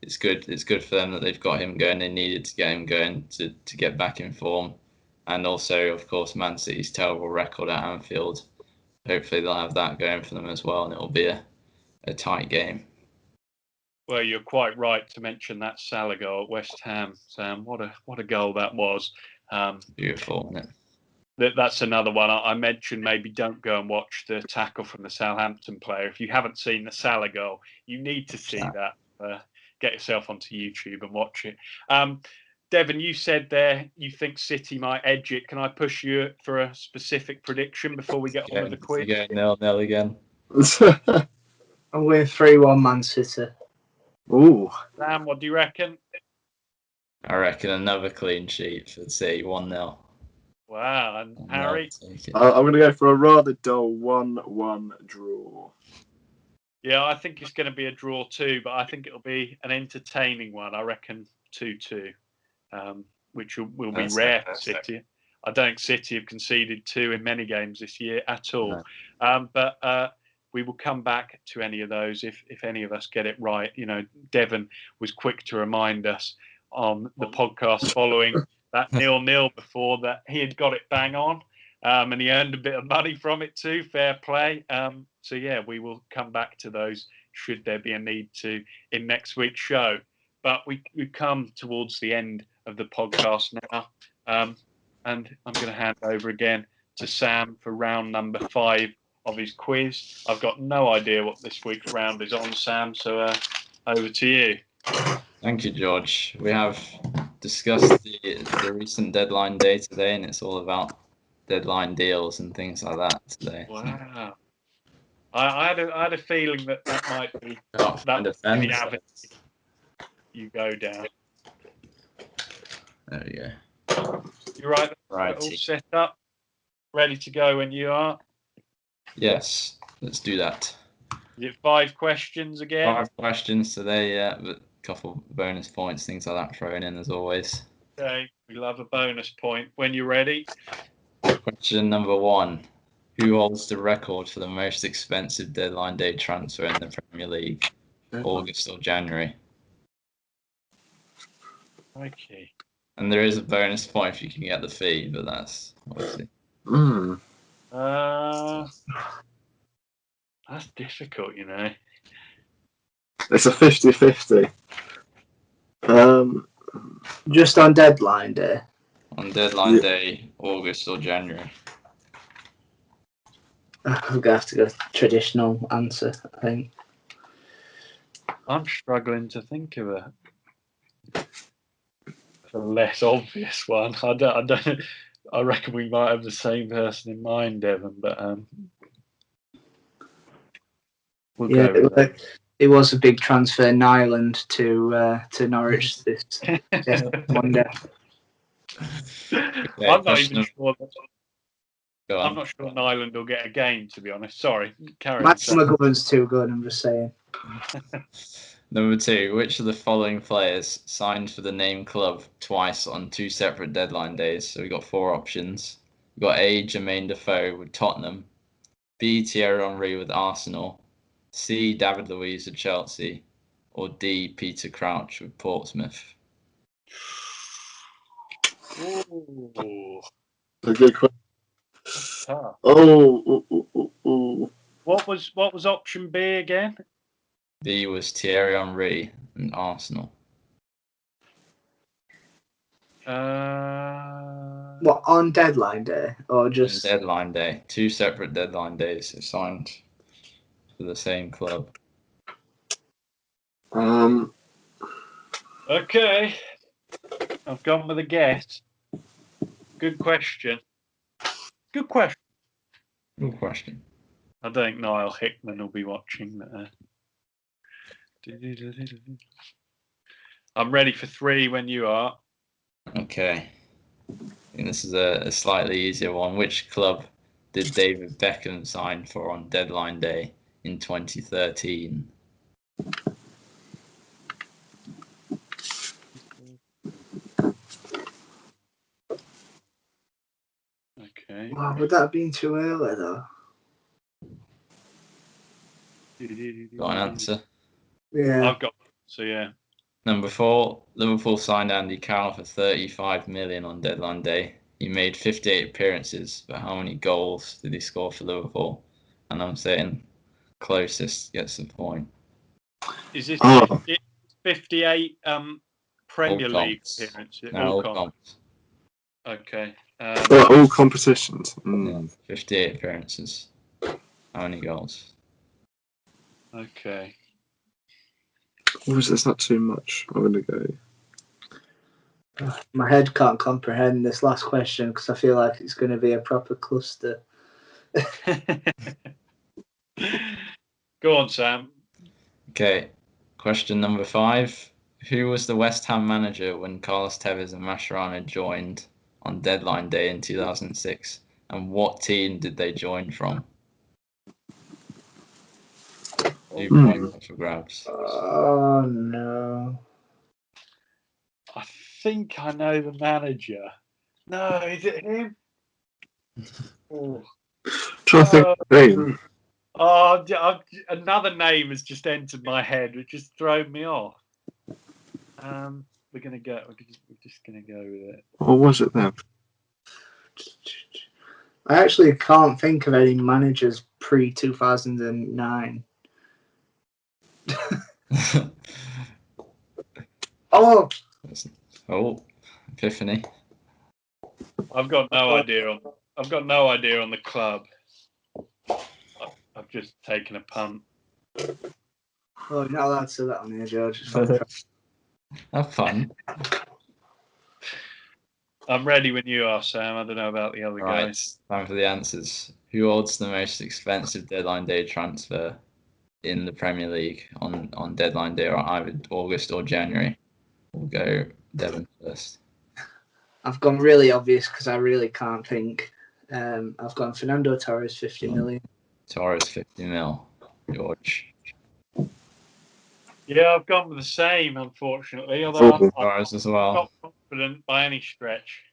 it's good. It's good for them that they've got him going. They needed to get him going to get back in form. And also, of course, Man City's terrible record at Anfield. Hopefully they'll have that going for them as well, and it'll be a tight game. Well, you're quite right to mention that Salah goal at West Ham, Sam. What a goal that was. Beautiful, isn't it? That's another one I mentioned. Maybe don't go and watch the tackle from the Southampton player. If you haven't seen the Salah goal, you need to see that. Get yourself onto YouTube and watch it. Devon, you said there you think City might edge it. Can I push you for a specific prediction before we get on with the quiz? Yeah, 0-0 again. I'm with 3-1 Man City. Ooh. Sam, what do you reckon? I reckon another clean sheet for City, 1-0. Wow, and Harry? I'm going to go for a rather dull 1-1 draw. Yeah, I think it's going to be a draw too, but I think it'll be an entertaining one. I reckon 2-2, which will be rare for City. I don't think City have conceded 2 in many games this year at all. No. But we will come back to any of those if any of us get it right. Devon was quick to remind us on the podcast following that 0-0 before that he had got it bang on, and he earned a bit of money from it too. Fair play. So yeah, we will come back to those should there be a need to in next week's show. But we've come towards the end of the podcast now, and I'm going to hand over again to Sam for round number 5 of his quiz. I've got no idea what this week's round is on, Sam, so over to you. Thank you, George. We have discussed the recent deadline day today, and it's all about deadline deals and things like that today. Wow. I had a feeling that might be the avenue you go down. There we go. You're right. All set up, ready to go when you are. Yes, let's do that. Is it 5 questions again? 5 questions today, yeah, but a couple bonus points, things like that thrown in as always. Okay, we love a bonus point. When you're ready. Question number 1. Who holds the record for the most expensive deadline day transfer in the Premier League? August or January. Okay. And there is a bonus point if you can get the fee, but that's obviously. That's difficult, you know. It's a 50-50. Just on deadline day. On deadline day, August or January. I'm gonna have to go traditional answer, I think. I'm struggling to think of a less obvious one. I don't. I reckon we might have the same person in mind, Devon, but we'll go with that. It was a big transfer, Nyland to Norwich this Monday. Okay, I'm not even sure. Go on. I'm not sure Nyland will get a game, to be honest. Sorry, carry on. Max McGovern's too good. I'm just saying. Number 2, which of the following players signed for the name club twice on 2 separate deadline days? So we've got 4 options. We've got A, Jermaine Defoe with Tottenham, B, Thierry Henry with Arsenal, C, David Luiz with Chelsea, or D, Peter Crouch with Portsmouth. Ooh, A good question. that's tough. What was option B again? B was Thierry Henry and Arsenal. What, on deadline day or just On deadline day? 2 separate deadline days. They signed for the same club. Okay, I've gone with a guess. Good question. Good question. Good question. I don't think Niall Hickman will be watching. But, I'm ready for 3 when you are. Okay. I think this is a slightly easier one. Which club did David Beckham sign for on deadline day in 2013? Okay. wow, would that have been too early though? Got an answer? Yeah. I've got. So yeah. Number 4, Liverpool signed Andy Carroll for 35 million on deadline day. He made 58 appearances, but how many goals did he score for Liverpool? And I'm saying closest gets the point. Is this 58 Premier All League comps. appearances? No, all comps. Okay. All competitions. Yeah, 58 appearances. How many goals? Okay. That's not too much. I'm gonna go. My head can't comprehend this last question because I feel like it's going to be a proper cluster. Go on, Sam. Okay, question number 5. Who was the West Ham manager when Carlos Tevez and Mascherano joined on deadline day in 2006? And what team did they join from? 2 points up for grabs. Oh no. I think I know the manager. No, is it him? Oh, Trying to think of the name. Another name has just entered my head, which just thrown me off. We're just gonna go with it. What was it then? I actually can't think of any managers pre 2009. Oh, Epiphany. I've got no idea on the club. I've just taken a punt. oh, you're not allowed to say that on here, George. Have fun. I'm ready when you are, Sam. I don't know about the other guys. Time for the answers. Who holds the most expensive deadline day transfer in the Premier League on deadline day, or either August or January? We'll go Devon first. I've gone really obvious because I really can't think. I've gone Fernando Torres, 50 million. Torres, 50 mil. George. Yeah, I've gone with the same, unfortunately. Although I'm Torres as well. not confident by any stretch.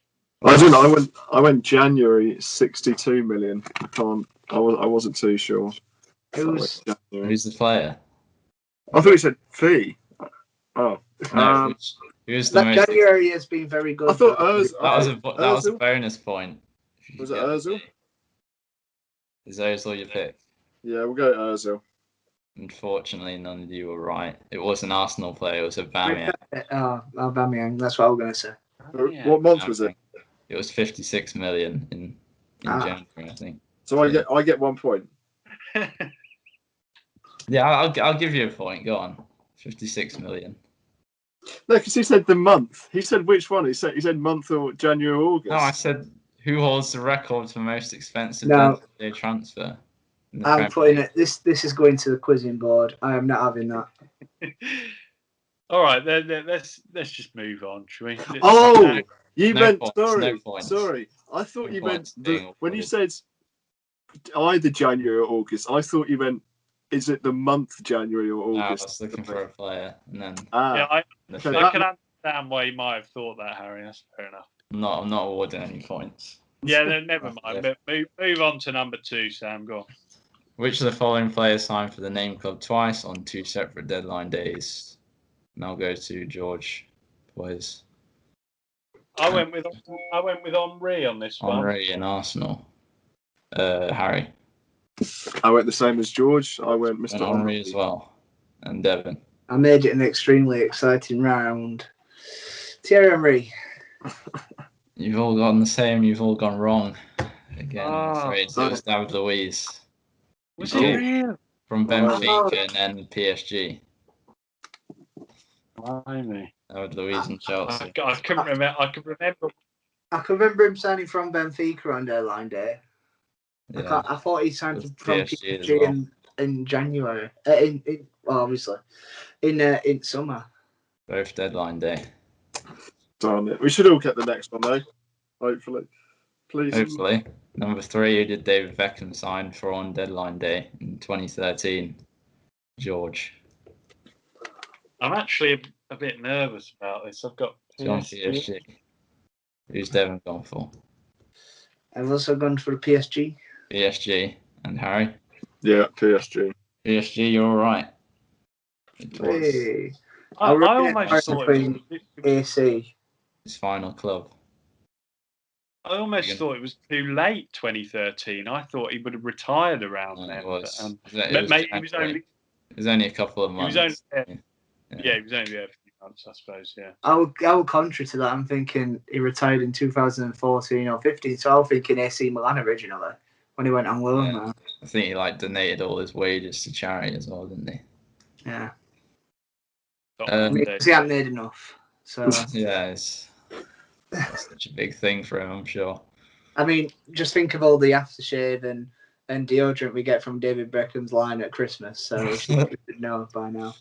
I don't know. I went January, 62 million. I wasn't too sure. Who's the player? I thought you said fee. Oh. No, who's the That most? January has been very good. I thought That was a Ozil. bonus point. Was it Ozil? Is Ozil your pick? Yeah, we'll go Ozil. Unfortunately, none of you were right. It was an Arsenal player. It was Aubameyang. Aubameyang. That's what I was going to say. Yeah. What month was it? It was 56 million in January, I think. So I get 1 point. Yeah, I'll give you a point. Go on. 56 million. No, because he said the month. He said which one? He said month or January or August. No, I said who holds the record for most expensive day transfer? I'm putting it. This is going to the quizzing board. I am not having that. All right, let's just move on, shall we? You No meant points, sorry. I thought No you points meant being when you awarded. said either January or August. I thought you meant is it the month January or No, I August? was looking for a player, and then Yeah, I the can understand why you might have thought that, Harry. That's fair enough. I'm not awarding any points. Yeah, then never mind. Move on to number 2, Sam. Go on. Which of the following players signed for the name club twice on 2 separate deadline days? And I'll go to George, boys. I went with Henri on this one. Henri and Arsenal. Harry. I went the same as George. I went Mr. Henri as well. And Devon. I made it an extremely exciting round. Thierry Henry. You've all gone the same. You've all gone wrong. Again, I'm afraid. It was David Luiz. Was it real? From Benfica and then PSG. Blimey. David Luiz and Chelsea. I couldn't remember. I can remember him signing from Benfica on deadline day. Yeah. I thought he signed from PSG well. in January. Obviously, in summer. Both deadline day. Darn it. We should all get the next one though. Hopefully. Please. Hopefully. Number 3, who did David Beckham sign for on deadline day in 2013? George. I'm actually a bit nervous about this. I've got PSG. Who's Devon gone for? I've also gone for PSG. PSG. And Harry? Yeah, PSG. PSG, you're all right. It was Hey. I almost thought it was AC. his final club. I almost thought it was too late, 2013. I thought he would have retired around then. It was. It was only a couple of months. He was only he was only there for a few months, I suppose. Yeah. I would contrary to that. I'm thinking he retired in 2014 or 15. So I was thinking AC Milan originally when he went on loan. Yeah. I think he donated all his wages to charity as well, didn't he? Yeah. Because he hadn't made enough. So yeah, it's such a big thing for him, I'm sure. I mean, just think of all the aftershave and deodorant we get from David Beckham's line at Christmas. So we should know by now.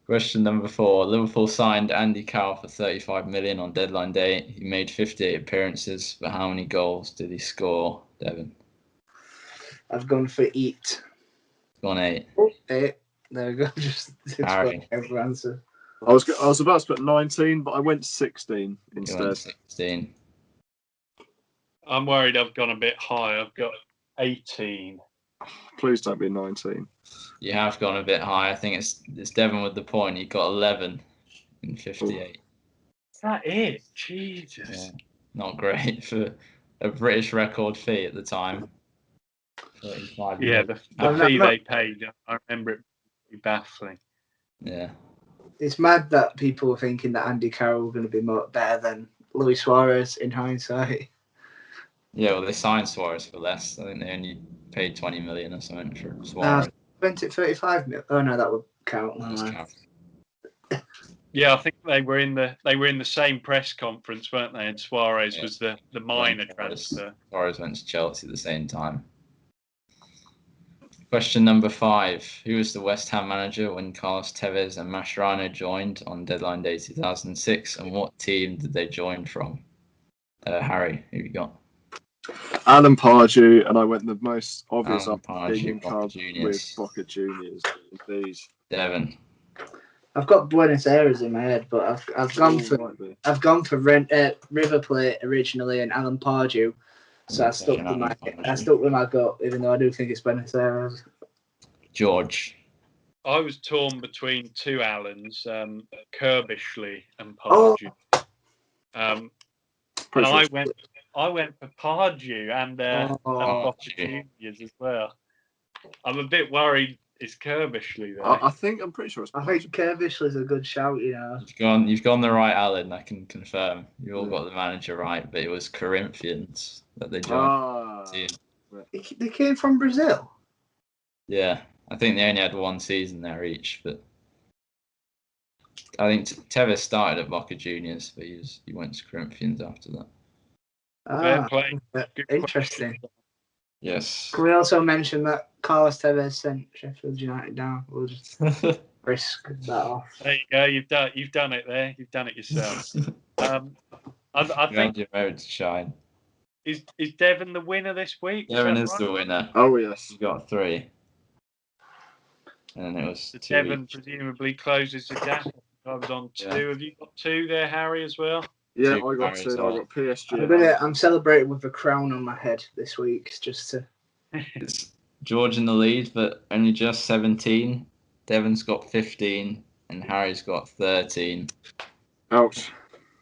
Question number 4. Liverpool signed Andy Carroll for 35 million on deadline day. He made 58 appearances, but how many goals did he score, Devon? I've gone for 8. Gone 8. 8. There we go. Just Harry. every answer. I was about to put 19, but I went 16 instead. You went 16. I'm worried I've gone a bit high. I've got 18. Please don't be 19. You have gone a bit high. I think it's Devon with the point. He got 11 in 58. Is that it? Jesus. Yeah, not great for a British record fee at the time. 35 yeah, million. the fee they paid. I remember it being baffling. Yeah. It's mad that people were thinking that Andy Carroll was going to be better than Luis Suarez in hindsight. Yeah, well, they signed Suarez for less. I think they only paid 20 million or something for Suarez. Went at 35 million. Oh no, that would count. Yeah, I think they were in the same press conference, weren't they? And Suarez was the minor transfer. Suarez went to Chelsea at the same time. Question number 5. Who was the West Ham manager when Carlos Tevez and Mascherano joined on deadline day 2006, and what team did they join from? Harry, who you got? Alan Pardew, and I went the most obvious Pardew, card with Boca Juniors. Indeed. Devon. I've got Buenos Aires in my head, but I've gone for River Plate originally and Alan Pardew. So I stuck with my gut, even though I do think it's Buenos Aires. George. I was torn between two Allens, Kirbishley and Oh. Pardew. And Pretty sure I went for Pardew and Barca Juniors as well. I'm a bit worried it's Kirbishley though. I'm pretty sure it's. I think Kirbishley's a good shout, you know. You've gone the right Alan, I can confirm. You all got the manager right, but it was Corinthians that they joined the team. They came from Brazil? Yeah, I think they only had one season there each, but I think Tevez started at Boca Juniors, but he went to Corinthians after that. Fair play. Good Interesting. question. Yes. Can we also mention that Carlos Tevez sent Sheffield United down? We'll just risk that off. There you go. You've done it there. You've done it yourself. I think your road to shine. Is Devon the winner this week? Devon is the winner. Oh yes. He got 3. And it was so 2 Devon each. presumably closes the gap. I was on 2. Yeah. Have you got 2 there, Harry, as well? Yeah, 2 I got Harry's 2. I off. got PSG. I'm celebrating with a crown on my head this week, just to. It's George in the lead, but only just 17. Devon's got 15, and Harry's got 13. Ouch.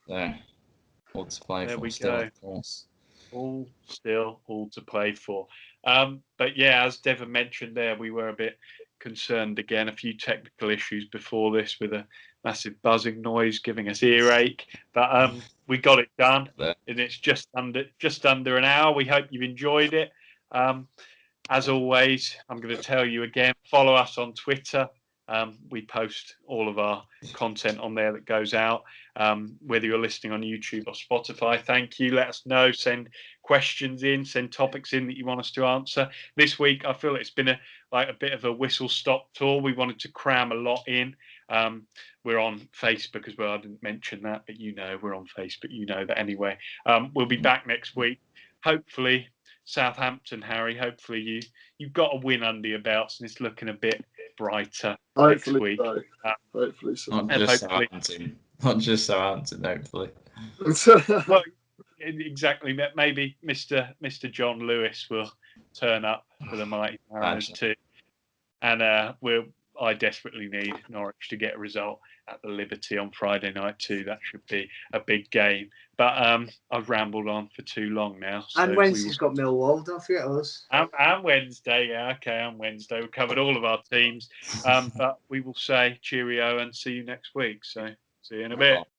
So, all to play There for we still, go. of course. All to play for. But yeah, as Devon mentioned there, we were a bit concerned again. A few technical issues before this with a massive buzzing noise giving us earache. But we got it done, and it's just under an hour. We hope you've enjoyed it. As always, I'm going to tell you again, follow us on Twitter. We post all of our content on there that goes out, whether you're listening on YouTube or Spotify. Thank you. Let us know. Send questions in. Send topics in that you want us to answer. This week, I feel it's been a bit of a whistle-stop tour. We wanted to cram a lot in. We're on Facebook as well. I didn't mention that, but we're on Facebook. You know that anyway. We'll be back next week. Hopefully, Southampton, Harry. Hopefully, you've got a win under your belts and it's looking a bit brighter next week. So. Hopefully so. Not just Southampton, hopefully. Well, exactly. Maybe Mr. John Lewis will turn up for the Mighty Mariners too. And I desperately need Norwich to get a result at the Liberty on Friday night too. That should be a big game. But I've rambled on for too long now. So and Wednesday's got Millwall, don't forget us. And Wednesday, yeah, okay, and Wednesday. We've covered all of our teams. But we will say cheerio and see you next week. So see you in a bit.